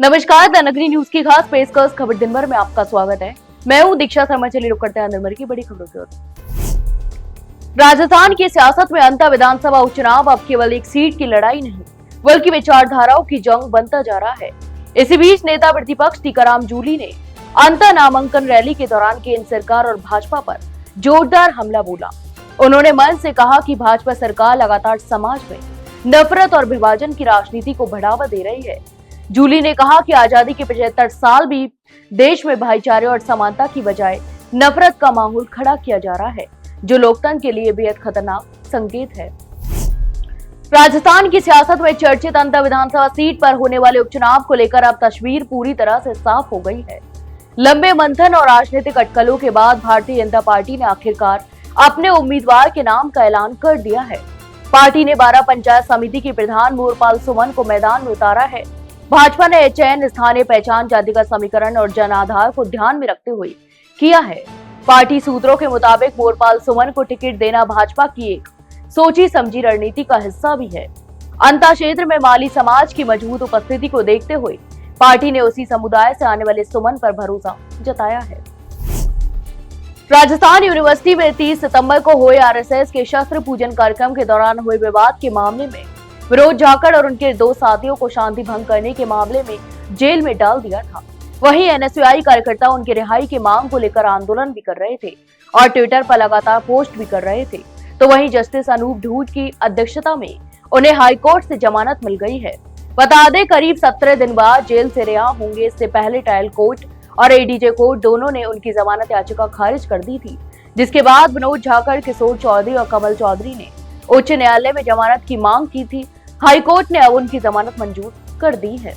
नमस्कार, द नगरी न्यूज की खास पेशकश खबर दिन भर में आपका स्वागत है। मैं हूं दीक्षा शर्मा। चलिए रुक करते हैं दिन भर की बड़ी खबरों की ओर। राजस्थान की सियासत में अंतर विधानसभा उपचुनाव अब केवल एक सीट की लड़ाई नहीं, बल्कि विचारधाराओं की जंग बनता जा रहा है। इसी बीच नेता प्रतिपक्ष टीकाराम जूली ने अंतर नामांकन रैली के दौरान केंद्र सरकार और भाजपा पर जोरदार हमला बोला। उन्होंने मंच से कहा कि भाजपा सरकार लगातार समाज में नफरत और विभाजन की राजनीति को बढ़ावा दे रही है। जूली ने कहा कि आजादी के 75 साल भी देश में भाईचारे और समानता की बजाय नफरत का माहौल खड़ा किया जा रहा है, जो लोकतंत्र के लिए बेहद खतरनाक संकेत है। राजस्थान की सियासत में चर्चित अंतर विधानसभा सीट पर होने वाले उपचुनाव को लेकर अब तस्वीर पूरी तरह से साफ हो गई है। लंबे मंथन और राजनीतिक अटकलों के बाद भारतीय जनता पार्टी ने आखिरकार अपने उम्मीदवार के नाम का ऐलान कर दिया है। पार्टी ने 12 पंचायत समिति के प्रधान मोरपाल सुमन को मैदान में उतारा है। भाजपा ने चयन स्थानीय पहचान, जातिगत समीकरण और जन आधार को ध्यान में रखते हुए किया है। पार्टी सूत्रों के मुताबिक मोरपाल सुमन को टिकट देना भाजपा की एक सोची समझी रणनीति का हिस्सा भी है। अंतर क्षेत्र में माली समाज की मजबूत उपस्थिति को देखते हुए पार्टी ने उसी समुदाय से आने वाले सुमन पर भरोसा जताया है। राजस्थान यूनिवर्सिटी में 30 सितंबर को हुए आरएसएस के शस्त्र पूजन कार्यक्रम के दौरान हुए विवाद के मामले में विनोद झाकड़ और उनके 2 साथियों को शांति भंग करने के मामले में जेल में डाल दिया था। वहीं एनएसयूआई कार्यकर्ता उनकी रिहाई की मांग को लेकर आंदोलन भी कर रहे थे और ट्विटर पर लगातार पोस्ट भी कर रहे थे। तो वहीं जस्टिस अनूप ढूंढ की अध्यक्षता में उन्हें हाईकोर्ट से जमानत मिल गई है। बता दें, करीब 17 दिन बाद जेल से रिहा होंगे। इससे पहले ट्रायल कोर्ट और एडीजे कोर्ट दोनों ने उनकी जमानत याचिका खारिज कर दी थी, जिसके बाद विनोद झाकड़, किशोर चौधरी और कमल चौधरी ने उच्च न्यायालय में जमानत की मांग की थी। हाईकोर्ट ने अब उनकी जमानत मंजूर कर दी है।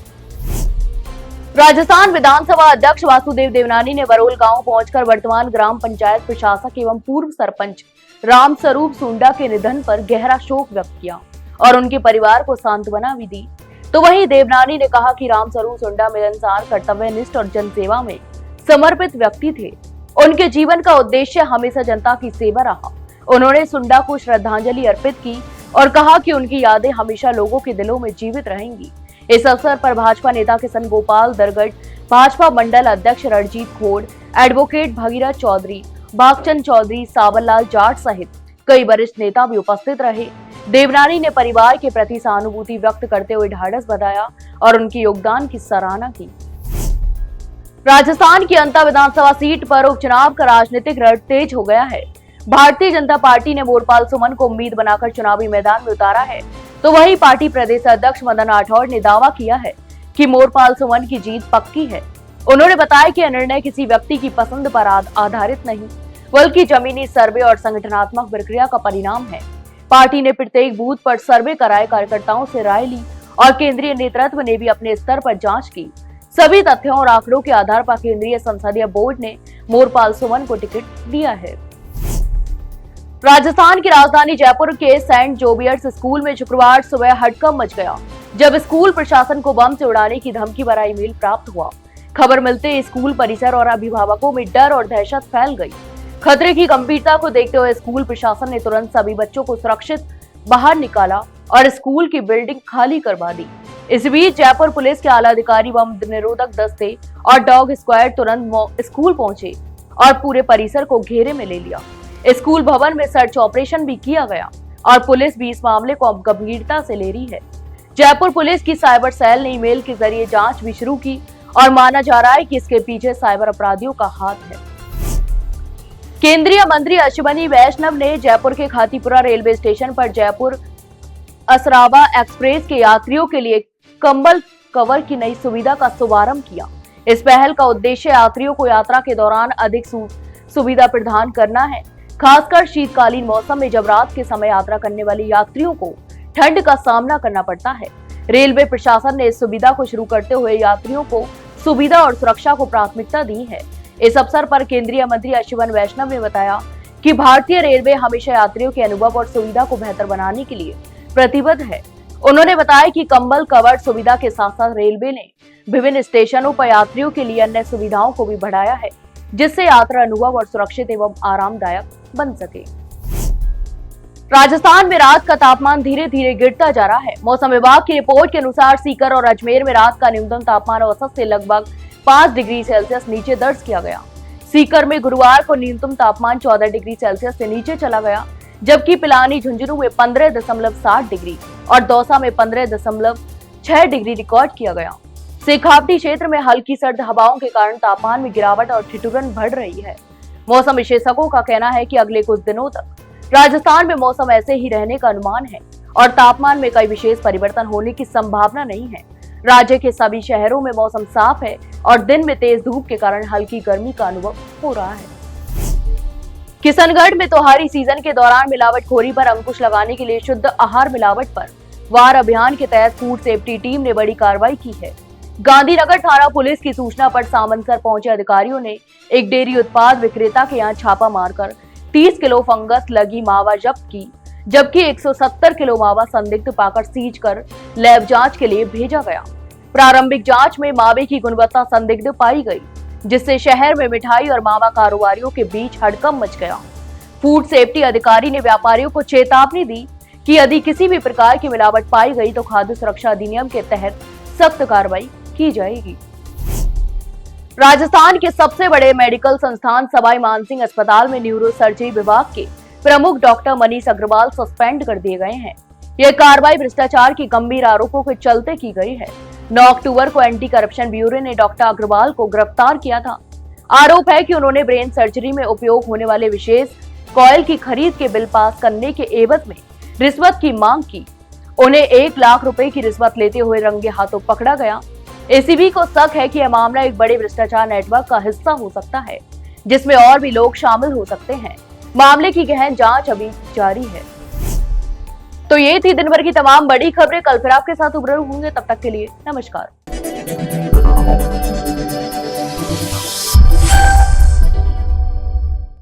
राजस्थान विधानसभा अध्यक्ष वासुदेव देवनानी ने बरोल गांव पहुंचकर वर्तमान ग्राम पंचायत प्रशासक एवं पूर्व सरपंच राम स्वरूप सुंडा के निधन पर गहरा शोक व्यक्त किया और उनके परिवार को सांत्वना भी दी। तो वहीं देवनानी ने कहा कि राम स्वरूप सुंडा मिलनसार, कर्तव्यनिष्ठ और जनसेवा में समर्पित व्यक्ति थे। उनके जीवन का उद्देश्य हमेशा जनता की सेवा रहा। उन्होंने सुंडा को श्रद्धांजलि अर्पित की और कहा कि उनकी यादें हमेशा लोगों के दिलों में जीवित रहेंगी। इस अवसर पर भाजपा नेता किशन गोपाल दरगढ़, भाजपा मंडल अध्यक्ष रणजीत खोड़, एडवोकेट भगीरथ चौधरी, भागचंद चौधरी, सावरलाल जाट सहित कई वरिष्ठ नेता भी उपस्थित रहे। देवनानी ने परिवार के प्रति सहानुभूति व्यक्त करते हुए ढाढ़स बंधाया और उनके योगदान की सराहना की। राजस्थान की अंतर विधानसभा सीट पर उपचुनाव का राजनीतिक रण तेज हो गया है। भारतीय जनता पार्टी ने मोरपाल सुमन को उम्मीद बनाकर चुनावी मैदान में उतारा है। तो वहीं पार्टी प्रदेश अध्यक्ष मदन राठौड़ ने दावा किया है कि मोरपाल सुमन की जीत पक्की है। उन्होंने बताया कि यह निर्णय किसी व्यक्ति की पसंद पर आधारित नहीं, बल्कि जमीनी सर्वे और संगठनात्मक प्रक्रिया का परिणाम है। पार्टी ने प्रत्येक बूथ पर सर्वे कराए, कार्यकर्ताओं से राय ली और केंद्रीय नेतृत्व ने भी अपने स्तर पर जांच की। सभी तथ्यों और आंकड़ों के आधार पर केंद्रीय संसदीय बोर्ड ने मोरपाल सुमन को टिकट दिया है। राजस्थान की राजधानी जयपुर के सेंट जोबियर्स स्कूल में शुक्रवार सुबह हड़कंप मच गया, जब स्कूल प्रशासन को बम से उड़ाने की धमकी भरा ईमेल प्राप्त हुआ। खबर मिलते ही स्कूल परिसर और अभिभावकों में डर और दहशत फैल गई। खतरे की गंभीरता को देखते हुए स्कूल प्रशासन ने तुरंत सभी बच्चों को सुरक्षित बाहर निकाला और स्कूल की बिल्डिंग खाली करवा दी। इस बीच जयपुर पुलिस के आला अधिकारी, बम निरोधक दस्ते और डॉग स्क्वाड तुरंत स्कूल पहुंचे और पूरे परिसर को घेरे में ले लिया। स्कूल भवन में सर्च ऑपरेशन भी किया गया और पुलिस भी इस मामले को अब गंभीरता से ले रही है। जयपुर पुलिस की साइबर सेल ने ईमेल के जरिए जांच भी शुरू की और माना जा रहा है कि इसके पीछे साइबर अपराधियों का हाथ है। केंद्रीय मंत्री अश्विनी वैष्णव ने जयपुर के खातीपुरा रेलवे स्टेशन पर जयपुर असराबा एक्सप्रेस के यात्रियों के लिए कंबल कवर की नई सुविधा का शुभारंभ किया। इस पहल का उद्देश्य यात्रियों को यात्रा के दौरान अधिक सुविधा प्रदान करना है, खासकर शीतकालीन मौसम में जब रात के समय यात्रा करने वाले यात्रियों को ठंड का सामना करना पड़ता है। रेलवे प्रशासन ने इस सुविधा को शुरू करते हुए यात्रियों को सुविधा और सुरक्षा को प्राथमिकता दी है। इस अवसर पर केंद्रीय मंत्री अश्विनी वैष्णव ने बताया कि भारतीय रेलवे हमेशा यात्रियों के अनुभव और सुविधा को बेहतर बनाने के लिए प्रतिबद्ध है। उन्होंने बताया कि कंबल कवर सुविधा के साथ साथ रेलवे ने विभिन्न स्टेशनों पर यात्रियों के लिए अन्य सुविधाओं को भी बढ़ाया है, जिससे यात्रा अनुभव और सुरक्षित एवं आरामदायक बन सके। राजस्थान में रात का तापमान धीरे धीरे गिरता जा रहा है। मौसम विभाग की रिपोर्ट के अनुसार सीकर और अजमेर में रात का न्यूनतम तापमान औसत से लगभग 5 डिग्री सेल्सियस नीचे दर्ज किया गया। सीकर में गुरुवार को न्यूनतम तापमान 14 डिग्री सेल्सियस से नीचे चला गया, जबकि पिलानी झुंझुनू में 15.7 डिग्री और दौसा में 15.6 डिग्री रिकॉर्ड किया गया। शेखावटी क्षेत्र में हल्की सर्द हवाओं के कारण तापमान में गिरावट और ठिठुरन बढ़ रही है। मौसम विशेषज्ञों का कहना है कि अगले कुछ दिनों तक राजस्थान में मौसम ऐसे ही रहने का अनुमान है और तापमान में कोई विशेष परिवर्तन होने की संभावना नहीं है। राज्य के सभी शहरों में मौसम साफ है और दिन में तेज धूप के कारण हल्की गर्मी का अनुभव हो रहा है। किशनगढ़ में त्योहारी सीजन के दौरान मिलावटखोरी पर अंकुश लगाने के लिए शुद्ध आहार मिलावट पर वार अभियान के तहत फूड सेफ्टी टीम ने बड़ी कार्रवाई की है। गांधीनगर थाना पुलिस की सूचना पर सामंतसर पहुंचे अधिकारियों ने एक डेयरी उत्पाद विक्रेता के यहां छापा मारकर 30 किलो फंगस लगी मावा जब्त की, जबकि 170 किलो मावा संदिग्ध पाकर सीज कर लैब जांच के लिए भेजा गया। प्रारंभिक जांच में मावे की गुणवत्ता संदिग्ध पाई गई, जिससे शहर में मिठाई और मावा कारोबारियों के बीच हड़कंप मच गया। फूड सेफ्टी अधिकारी ने व्यापारियों को चेतावनी दी कि यदि किसी भी प्रकार की मिलावट पाई गई तो खाद्य सुरक्षा अधिनियम के तहत सख्त कार्रवाई की जाएगी। राजस्थान के सबसे बड़े मेडिकल संस्थान सवाई मानसिंह अस्पताल में न्यूरो सर्जरी विभाग के प्रमुख डॉक्टर मनीष अग्रवाल सस्पेंड कर दिए गए हैं। यह कार्रवाई भ्रष्टाचार के गंभीर आरोपों के चलते की गई है। 9 अक्टूबर को एंटी करप्शन ब्यूरो ने डॉक्टर अग्रवाल को गिरफ्तार किया था। आरोप है कि उन्होंने ब्रेन सर्जरी में उपयोग होने वाले विशेष कॉइल की खरीद के बिल पास करने के एवज में रिश्वत की मांग की। उन्हें 1 लाख रुपए की रिश्वत लेते हुए रंगे हाथों पकड़ा गया। एसीबी को शक है कि यह मामला एक बड़े भ्रष्टाचार नेटवर्क का हिस्सा हो सकता है, जिसमें और भी लोग शामिल हो सकते हैं। मामले की गहन जांच अभी जारी है। तो ये थी दिन भर की तमाम बड़ी खबरें। कल फिर आपके साथ रूबरू होंगे, तब तक के लिए नमस्कार।